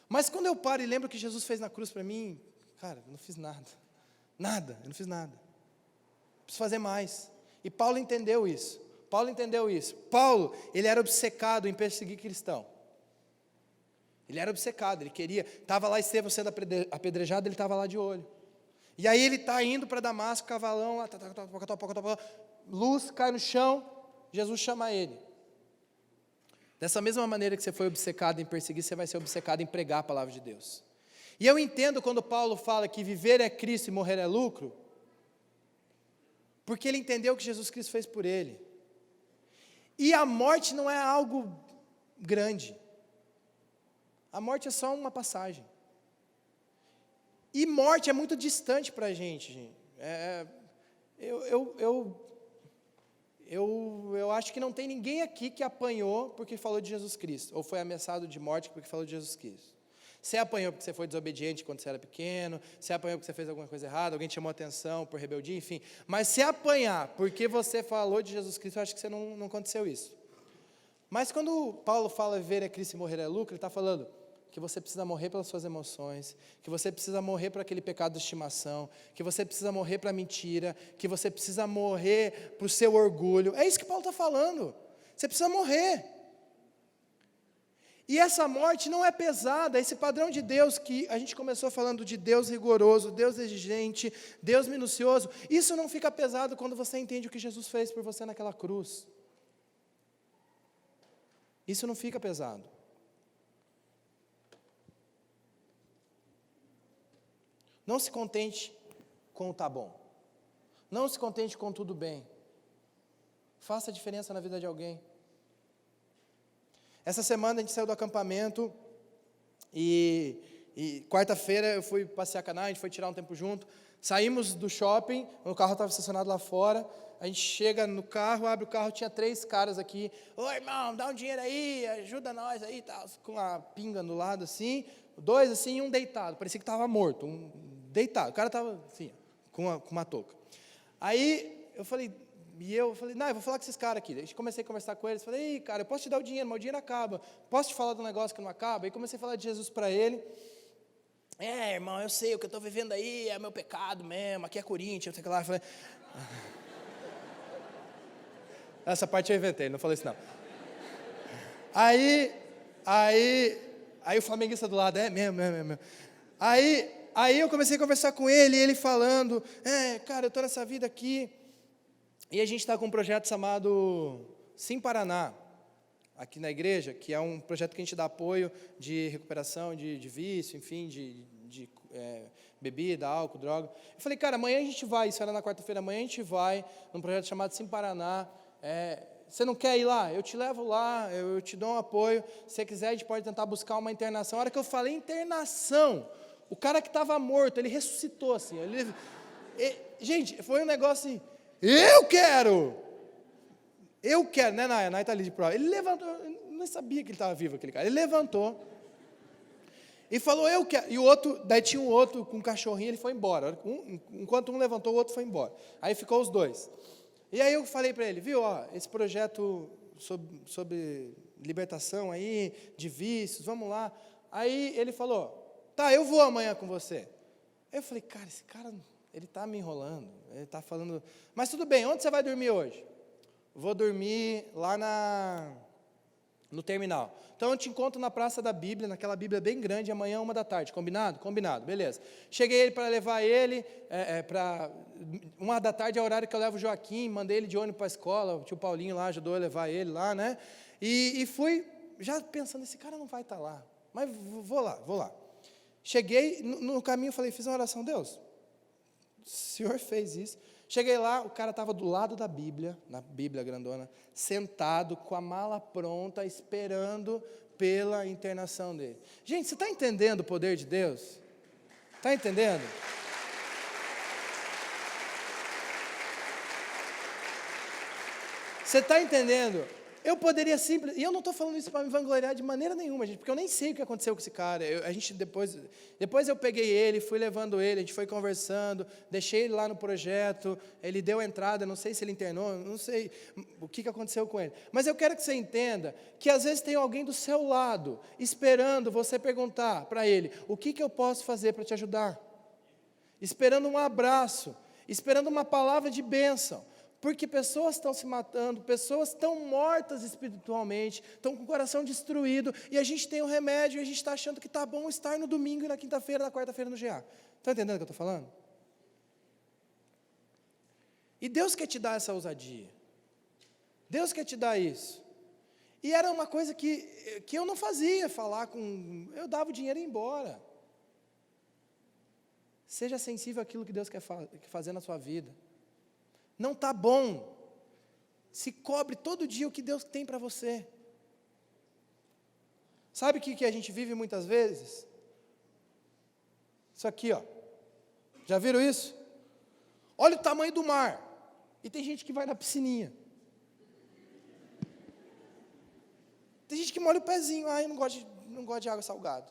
Mas quando eu paro e lembro o que Jesus fez na cruz para mim, cara, eu não fiz nada. Nada, eu não fiz nada. Preciso fazer mais. E Paulo entendeu isso. Paulo, ele era obcecado em perseguir cristão. Ele era obcecado, ele queria, estava lá Estevão sendo apedrejado, ele estava lá de olho. E aí ele está indo para Damasco, cavalão, lá, luz, cai no chão, Jesus chama ele. Dessa mesma maneira que você foi obcecado em perseguir, você vai ser obcecado em pregar a palavra de Deus. E eu entendo quando Paulo fala que viver é Cristo e morrer é lucro, porque ele entendeu o que Jesus Cristo fez por ele. E a morte não é algo grande. A morte é só uma passagem. E morte é muito distante para a gente. Eu acho que não tem ninguém aqui que apanhou porque falou de Jesus Cristo, ou foi ameaçado de morte porque falou de Jesus Cristo. Você apanhou porque você foi desobediente quando você era pequeno, você apanhou porque você fez alguma coisa errada, alguém te chamou atenção por rebeldia, enfim. Mas se apanhar porque você falou de Jesus Cristo, eu acho que você não aconteceu isso. Mas quando Paulo fala viver é Cristo e morrer é lucro, ele está falando que você precisa morrer pelas suas emoções, que você precisa morrer para aquele pecado de estimação, que você precisa morrer para a mentira, que você precisa morrer para o seu orgulho. É isso que Paulo está falando. Você precisa morrer. E essa morte não é pesada, esse padrão de Deus que a gente começou falando de Deus rigoroso, Deus exigente, Deus minucioso, isso não fica pesado quando você entende o que Jesus fez por você naquela cruz. Isso não fica pesado. Não se contente com o tá bom. Não se contente com tudo bem. Faça a diferença na vida de alguém. Essa semana a gente saiu do acampamento e quarta-feira eu fui passear com a Nai, a gente foi tirar um tempo junto. Saímos do shopping, o carro estava estacionado lá fora. A gente chega no carro, abre o carro, tinha 3 caras aqui. Ô irmão, dá um dinheiro aí, ajuda nós aí, tal, com a pinga do lado assim. 2 assim e um deitado, parecia que estava morto, deitado. O cara estava assim, com uma touca. Aí eu falei, não, eu vou falar com esses caras aqui. Aí comecei a conversar com eles, falei, cara, eu posso te dar o dinheiro, mas o dinheiro acaba. Posso te falar de um negócio que não acaba? Aí comecei a falar de Jesus para ele. Irmão, eu sei, o que eu estou vivendo aí é meu pecado mesmo, aqui é Corinthians, não sei o que lá. Eu falei, essa parte eu inventei, não falei isso não. Aí o flamenguista do lado, é mesmo. Aí eu comecei a conversar com ele, e ele falando, cara, eu estou nessa vida aqui, e a gente está com um projeto chamado Sim Paraná, aqui na igreja, que é um projeto que a gente dá apoio de recuperação de vício, enfim, de bebida, álcool, droga. Eu falei, cara, amanhã a gente vai, isso era na quarta-feira, amanhã a gente vai num projeto chamado Sim Paraná, você não quer ir lá? Eu te levo lá, eu te dou um apoio, se você quiser a gente pode tentar buscar uma internação. A hora que eu falei internação, o cara que estava morto, ele ressuscitou assim, gente, foi um negócio assim, eu quero, né, Naya? Naya está ali de prova. Ele levantou, eu não sabia que ele estava vivo, aquele cara. Ele levantou e falou, eu quero. E o outro, daí tinha um outro com um cachorrinho, ele foi embora. Enquanto um levantou, o outro foi embora. Aí ficou os 2. E aí eu falei para ele, viu, esse projeto sobre libertação aí, de vícios, vamos lá. Aí ele falou, tá, eu vou amanhã com você. Aí eu falei, cara, esse cara, ele está me enrolando, ele está falando, mas tudo bem, onde você vai dormir hoje? Vou dormir lá no terminal. Então eu te encontro na Praça da Bíblia, naquela Bíblia bem grande, amanhã 13h, combinado? Combinado, beleza. Cheguei para levar ele, para 13h é o horário que eu levo o Joaquim, mandei ele de ônibus para a escola, o tio Paulinho lá ajudou a levar ele lá, né? E fui, já pensando, esse cara não vai estar lá, mas vou lá. Cheguei, no caminho falei, fiz uma oração, Deus, o Senhor fez isso. Cheguei lá, o cara estava do lado da Bíblia, na Bíblia grandona, sentado, com a mala pronta, esperando pela internação dele. Gente, você está entendendo o poder de Deus? Está entendendo? Você está entendendo? Eu poderia simplesmente, e eu não estou falando isso para me vangloriar de maneira nenhuma, gente, porque eu nem sei o que aconteceu com esse cara. Depois eu peguei ele, fui levando ele, a gente foi conversando, deixei ele lá no projeto, ele deu a entrada, não sei se ele internou, não sei o que aconteceu com ele. Mas eu quero que você entenda que às vezes tem alguém do seu lado, esperando você perguntar para ele, o que eu posso fazer para te ajudar? Esperando um abraço, esperando uma palavra de bênção. Porque pessoas estão se matando, pessoas estão mortas espiritualmente, estão com o coração destruído, e a gente tem um remédio, e a gente está achando que está bom estar no domingo e na quinta-feira, na quarta-feira no GA. Está entendendo o que eu estou falando? E Deus quer te dar essa ousadia. Deus quer te dar isso. E era uma coisa que eu não fazia, eu dava o dinheiro e ia embora. Seja sensível àquilo que Deus quer fazer na sua vida. Não está bom, se cobre todo dia o que Deus tem para você. Sabe o que a gente vive muitas vezes? Isso aqui, já viram isso? Olha o tamanho do mar, e tem gente que vai na piscininha. Tem gente que molha o pezinho, eu não gosto de água salgada.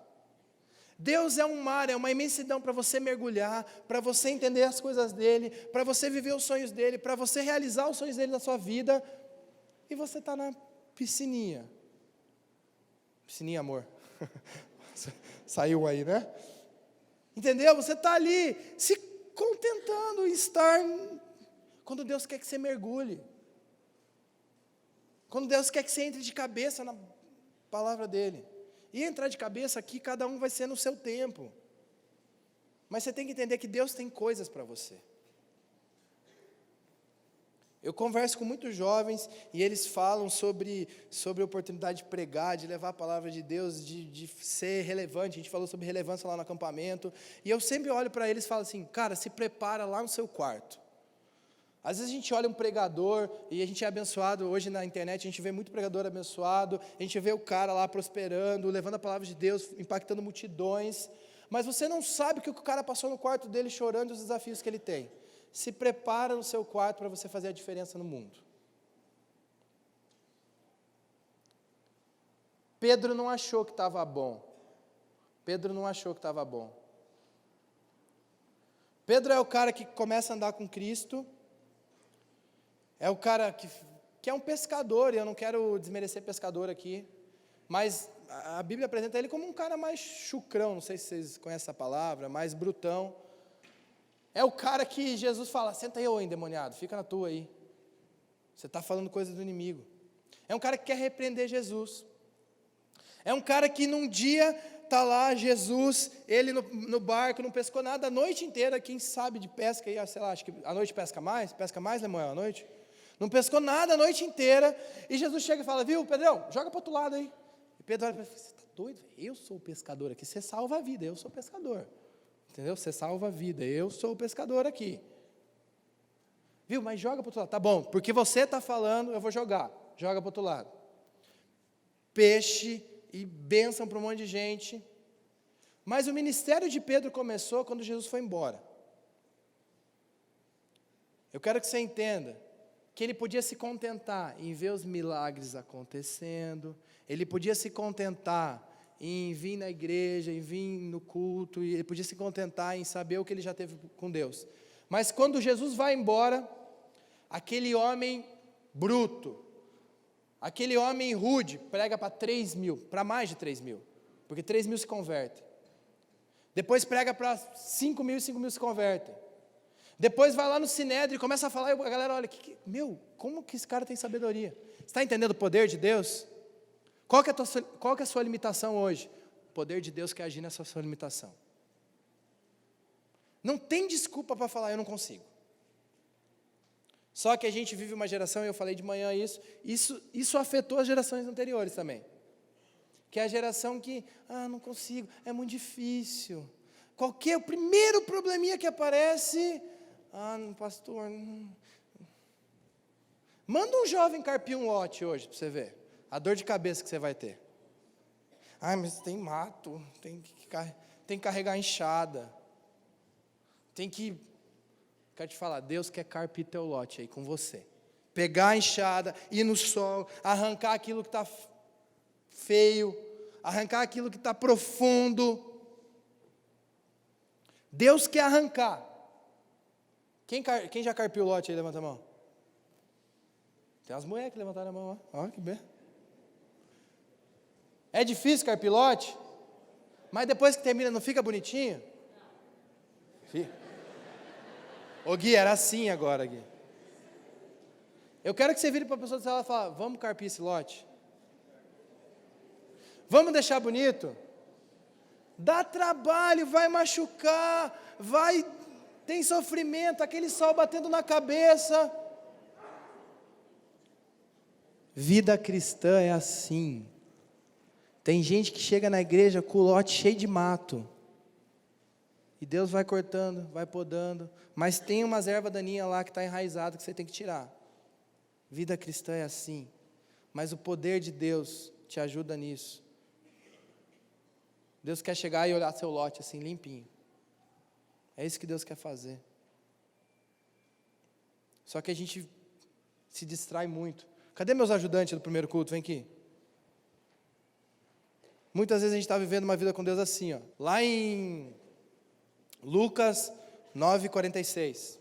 Deus é um mar, é uma imensidão para você mergulhar, para você entender as coisas dEle, para você viver os sonhos dEle, para você realizar os sonhos dEle na sua vida, e você está na piscininha. Piscininha, amor. Saiu aí, né? Entendeu? Você está ali, se contentando em estar, quando Deus quer que você mergulhe. Quando Deus quer que você entre de cabeça na palavra dEle. E entrar de cabeça aqui, cada um vai ser no seu tempo. Mas você tem que entender que Deus tem coisas para você. Eu converso com muitos jovens e eles falam sobre a oportunidade de pregar, de levar a palavra de Deus, de ser relevante. A gente falou sobre relevância lá no acampamento. E eu sempre olho para eles e falo assim, cara, se prepara lá no seu quarto. Às vezes a gente olha um pregador e a gente é abençoado, hoje na internet a gente vê muito pregador abençoado, a gente vê o cara lá prosperando, levando a palavra de Deus, impactando multidões, mas você não sabe o que o cara passou no quarto dele chorando e os desafios que ele tem. Se prepara no seu quarto para você fazer a diferença no mundo. Pedro não achou que estava bom. Pedro não achou que estava bom. Pedro é o cara que começa a andar com Cristo. É o cara que é um pescador, e eu não quero desmerecer pescador aqui, mas a Bíblia apresenta ele como um cara mais chucrão, não sei se vocês conhecem essa palavra, mais brutão. É o cara que Jesus fala, senta aí, ô endemoniado, fica na tua aí. Você está falando coisa do inimigo. É um cara que quer repreender Jesus. É um cara que num dia está lá, Jesus, ele no barco, não pescou nada a noite inteira, quem sabe de pesca, aí, sei lá, acho que a noite pesca mais, Lemuel, à noite? Não pescou nada a noite inteira, e Jesus chega e fala, viu, Pedrão, joga para o outro lado aí. E Pedro olha e fala, você está doido? Eu sou o pescador aqui, você salva a vida, eu sou o pescador. Entendeu? Você salva a vida, eu sou o pescador aqui. Viu, mas joga para o outro lado. Tá bom, porque você está falando, eu vou jogar. Joga para o outro lado. Peixe e bênção para um monte de gente. Mas o ministério de Pedro começou quando Jesus foi embora. Eu quero que você entenda que ele podia se contentar em ver os milagres acontecendo, ele podia se contentar em vir na igreja, em vir no culto, e ele podia se contentar em saber o que ele já teve com Deus. Mas quando Jesus vai embora, aquele homem bruto, aquele homem rude, prega para 3 mil, para mais de 3 mil, porque 3 mil se convertem. Depois prega para 5 mil e 5 mil se convertem. Depois vai lá no Sinédrio e começa a falar, e a galera olha, como que esse cara tem sabedoria? Você está entendendo o poder de Deus? Qual que é a sua limitação hoje? O poder de Deus quer agir nessa sua limitação. Não tem desculpa para falar, eu não consigo. Só que a gente vive uma geração, e eu falei de manhã isso afetou as gerações anteriores também. Que é a geração que, não consigo, é muito difícil. O primeiro probleminha que aparece, pastor, manda um jovem carpir um lote hoje, para você ver, a dor de cabeça que você vai ter. Mas tem mato, tem que carregar enxada, quero te falar, Deus quer carpir teu lote aí com você. Pegar a enxada, ir no sol, arrancar aquilo que está feio, arrancar aquilo que está profundo. Deus quer arrancar. Quem já carpiu o lote aí, levanta a mão. Tem umas mulheres que levantaram a mão, ó, que bem. É difícil carpir lote? Mas depois que termina, não fica bonitinho? Fica. Ô Gui, era assim agora, Gui. Eu quero que você vire para a pessoa do céu e fale, vamos carpir esse lote? Vamos deixar bonito? Dá trabalho, vai machucar, tem sofrimento, aquele sol batendo na cabeça. Vida cristã é assim. Tem gente que chega na igreja com o lote cheio de mato. E Deus vai cortando, vai podando. Mas tem umas ervas daninhas lá que está enraizada que você tem que tirar. Vida cristã é assim. Mas o poder de Deus te ajuda nisso. Deus quer chegar e olhar seu lote assim, limpinho. É isso que Deus quer fazer. Só que a gente se distrai muito. Cadê meus ajudantes do primeiro culto? Vem aqui. Muitas vezes a gente está vivendo uma vida com Deus assim, ó. Lá em Lucas 9:46.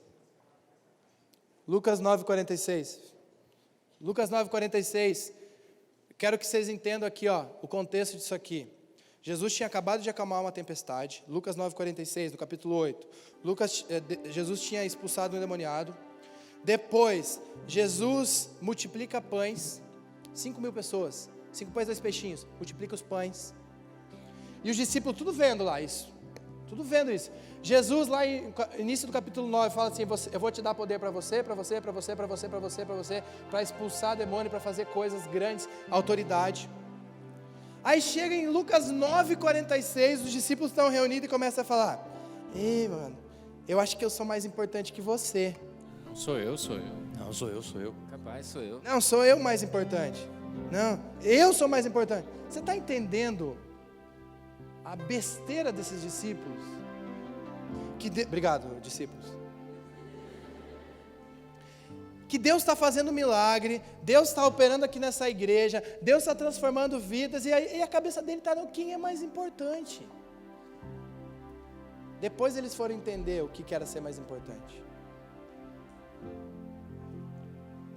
Lucas 9:46. Lucas 9:46. Quero que vocês entendam aqui, ó, o contexto disso aqui. Jesus tinha acabado de acalmar uma tempestade. Lucas 9:46, no capítulo 8. Jesus tinha expulsado um endemoniado. Depois, Jesus multiplica pães. 5.000 pessoas. 5 pães e 2 peixinhos. Multiplica os pães. E os discípulos tudo vendo lá isso. Tudo vendo isso. Jesus lá no início do capítulo 9 fala assim, eu vou te dar poder para você, para expulsar demônio, para fazer coisas grandes, autoridade. Aí chega em Lucas 9:46, os discípulos estão reunidos e começam a falar, ei mano, eu acho que eu sou mais importante que você. Não sou eu. Não, sou eu. Capaz, sou eu. Não, sou eu mais importante. Não, eu sou mais importante. Você está entendendo a besteira desses discípulos? Obrigado, discípulos. Que Deus está fazendo milagre, Deus está operando aqui nessa igreja, Deus está transformando vidas, e a cabeça dele está no quem é mais importante. Depois eles foram entender o que era ser mais importante.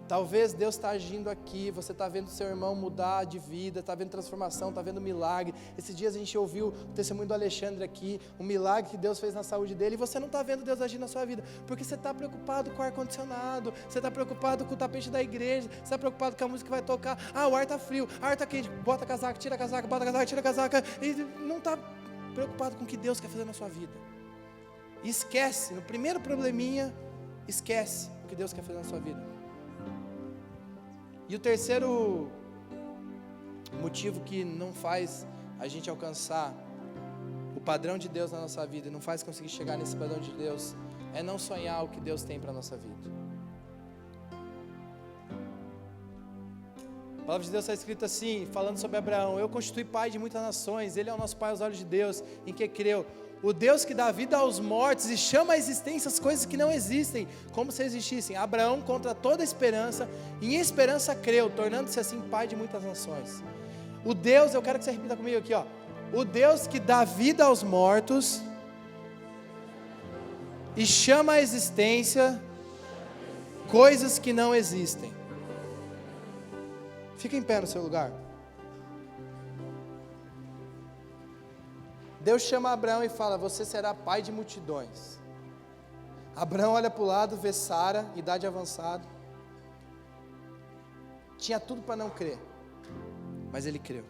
Talvez Deus está agindo aqui, você está vendo seu irmão mudar de vida, está vendo transformação, está vendo milagre. Esses dias a gente ouviu o testemunho do Alexandre aqui, um milagre que Deus fez na saúde dele, e você não está vendo Deus agir na sua vida, porque você está preocupado com o ar-condicionado, você está preocupado com o tapete da igreja, você está preocupado com a música que vai tocar, o ar está frio, o ar está quente, bota casaca, tira casaca, bota casaca, tira casaca, e não está preocupado com o que Deus quer fazer na sua vida. E esquece, no primeiro probleminha, esquece o que Deus quer fazer na sua vida. E o terceiro motivo que não faz a gente alcançar o padrão de Deus na nossa vida, e não faz conseguir chegar nesse padrão de Deus, é não sonhar o que Deus tem para a nossa vida. A palavra de Deus está escrita assim, falando sobre Abraão, eu constituí pai de muitas nações, ele é o nosso pai aos olhos de Deus, em que creu. O Deus que dá vida aos mortos e chama à existência as coisas que não existem, como se existissem. Abraão, contra toda esperança, em esperança creu, tornando-se assim pai de muitas nações. O Deus, eu quero que você repita comigo aqui, ó. O Deus que dá vida aos mortos e chama à existência coisas que não existem. Fica em pé no seu lugar. Deus chama Abraão e fala, você será pai de multidões. Abraão olha para o lado, vê Sara, idade avançada. Tinha tudo para não crer, mas ele creu.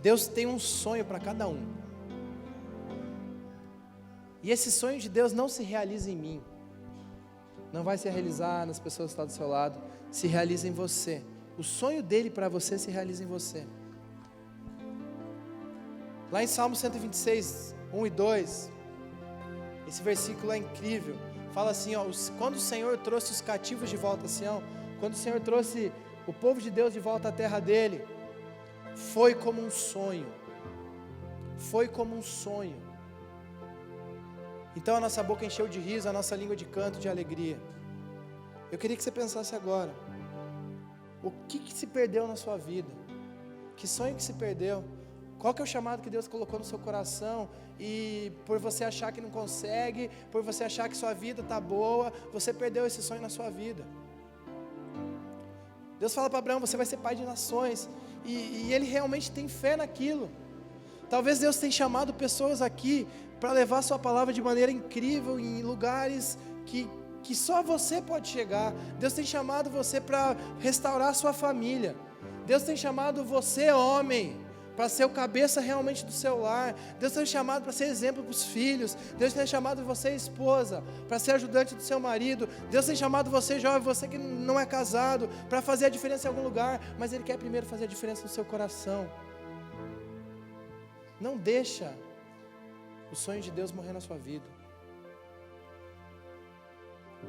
Deus tem um sonho para cada um. E esse sonho de Deus não se realiza em mim. Não vai se realizar nas pessoas que estão do seu lado. Se realiza em você. O sonho dele para você se realiza em você. Lá em Salmo 126, 1 e 2, esse versículo é incrível, fala assim, ó, quando o Senhor trouxe os cativos de volta a Sião, quando o Senhor trouxe o povo de Deus de volta à terra dele, foi como um sonho, então a nossa boca encheu de riso, a nossa língua de canto, de alegria. Eu queria que você pensasse agora, o que se perdeu na sua vida, que sonho que se perdeu, qual que é o chamado que Deus colocou no seu coração, e por você achar que não consegue, por você achar que sua vida está boa, você perdeu esse sonho na sua vida. Deus fala para Abraão, você vai ser pai de nações, e ele realmente tem fé naquilo. Talvez Deus tenha chamado pessoas aqui, para levar a sua palavra de maneira incrível, em lugares que só você pode chegar. Deus tem chamado você para restaurar a sua família. Deus tem chamado você, homem, para ser o cabeça realmente do seu lar. Deus tem chamado para ser exemplo para os filhos. Deus tem chamado você, esposa, para ser ajudante do seu marido. Deus tem chamado você, jovem, você que não é casado, para fazer a diferença em algum lugar, mas Ele quer primeiro fazer a diferença no seu coração. Não deixa o sonho de Deus morrer na sua vida.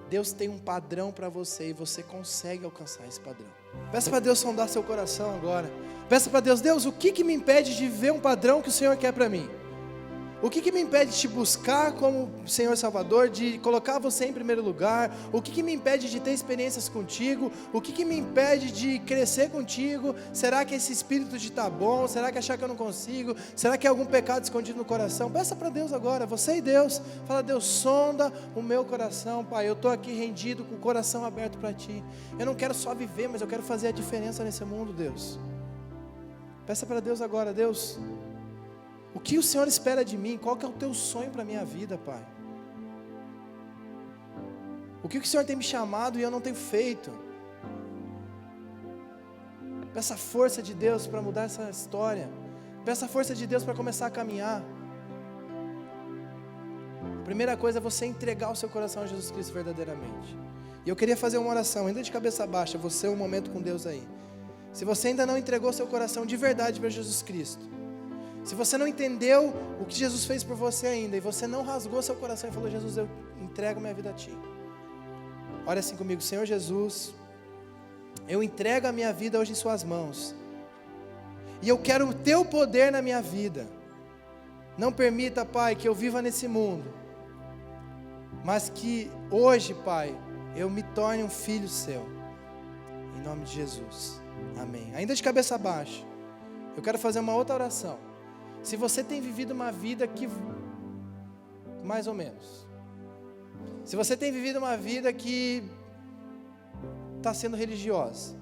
Deus tem um padrão para você e você consegue alcançar esse padrão. Peça para Deus sondar seu coração agora. Peça para Deus, Deus, o que me impede de ver um padrão que o Senhor quer para mim? O que me impede de te buscar como Senhor Salvador, de colocar você em primeiro lugar? O que me impede de ter experiências contigo? O que me impede de crescer contigo? Será que esse espírito de tá bom? Será que achar que eu não consigo? Será que é algum pecado escondido no coração? Peça para Deus agora, você e Deus. Fala: Deus, sonda o meu coração, Pai. Eu estou aqui rendido, com o coração aberto para Ti. Eu não quero só viver, mas eu quero fazer a diferença nesse mundo, Deus. Peça para Deus agora: Deus, o que o Senhor espera de mim? Qual que é o teu sonho para a minha vida, Pai? O que o Senhor tem me chamado e eu não tenho feito? Peça a força de Deus para mudar essa história. Peça a força de Deus para começar a caminhar. A primeira coisa é você entregar o seu coração a Jesus Cristo verdadeiramente. E eu queria fazer uma oração, ainda de cabeça baixa, você um momento com Deus aí. Se você ainda não entregou seu coração de verdade para Jesus Cristo, se você não entendeu o que Jesus fez por você ainda, e você não rasgou seu coração e falou: Jesus, eu entrego minha vida a Ti. Ore assim comigo: Senhor Jesus, eu entrego a minha vida hoje em Suas mãos, e eu quero o Teu poder na minha vida. Não permita, Pai, que eu viva nesse mundo, mas que hoje, Pai, eu me torne um filho Seu, em nome de Jesus, amém. Ainda de cabeça baixa, eu quero fazer uma outra oração. Se você tem vivido uma vida que, mais ou menos, se você tem vivido uma vida que está sendo religiosa,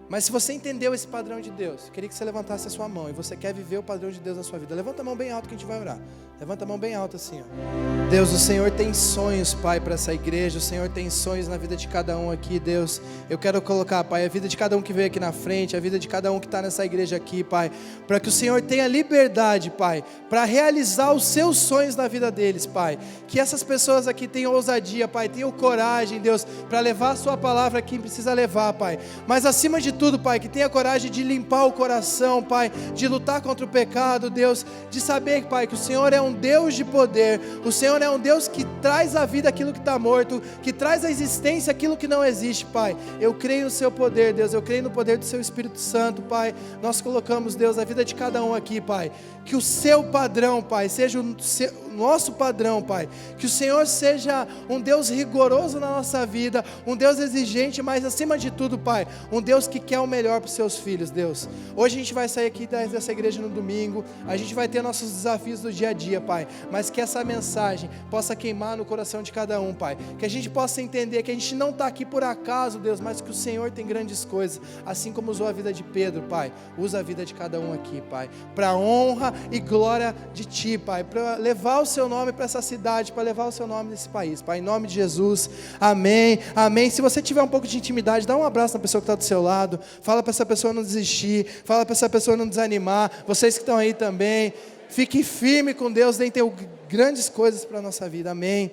mas se você entendeu esse padrão de Deus, eu queria que você levantasse a sua mão, e você quer viver o padrão de Deus na sua vida, levanta a mão bem alto que a gente vai orar. Levanta a mão bem alta assim, ó. Deus, o Senhor tem sonhos, Pai, para essa igreja. O Senhor tem sonhos na vida de cada um aqui, Deus. Eu quero colocar, Pai, a vida de cada um que veio aqui na frente, a vida de cada um que está nessa igreja aqui, Pai, para que o Senhor tenha liberdade, Pai, para realizar os seus sonhos na vida deles, Pai. Que essas pessoas aqui tenham ousadia, Pai, tenham coragem, Deus, para levar a sua palavra a quem precisa levar, Pai. Mas acima de tudo, Pai, que tenha coragem de limpar o coração, Pai, de lutar contra o pecado, Deus, de saber, Pai, que o Senhor é um Deus de poder. O Senhor é um Deus que traz à vida aquilo que está morto, que traz à existência aquilo que não existe, Pai. Eu creio no Seu poder, Deus, eu creio no poder do Seu Espírito Santo, Pai. Nós colocamos, Deus, a vida de cada um aqui, Pai. Que o Seu padrão, Pai, seja o nosso padrão, Pai. Que o Senhor seja um Deus rigoroso na nossa vida, um Deus exigente, mas acima de tudo, Pai, um Deus que quer o melhor para os Seus filhos, Deus. Hoje a gente vai sair aqui dessa igreja no domingo, a gente vai ter nossos desafios do dia a dia, Pai, mas que essa mensagem possa queimar no coração de cada um, Pai. Que a gente possa entender que a gente não está aqui por acaso, Deus, mas que o Senhor tem grandes coisas, assim como usou a vida de Pedro, Pai. Usa a vida de cada um aqui, Pai, para honra e glória de Ti, Pai, para levar o Seu nome para essa cidade, para levar o Seu nome nesse país, Pai, em nome de Jesus, amém, amém. Se você tiver um pouco de intimidade, dá um abraço na pessoa que está do seu lado, fala para essa pessoa não desistir, fala para essa pessoa não desanimar, vocês que estão aí também, fique firme com Deus, tem grandes coisas para a nossa vida, amém.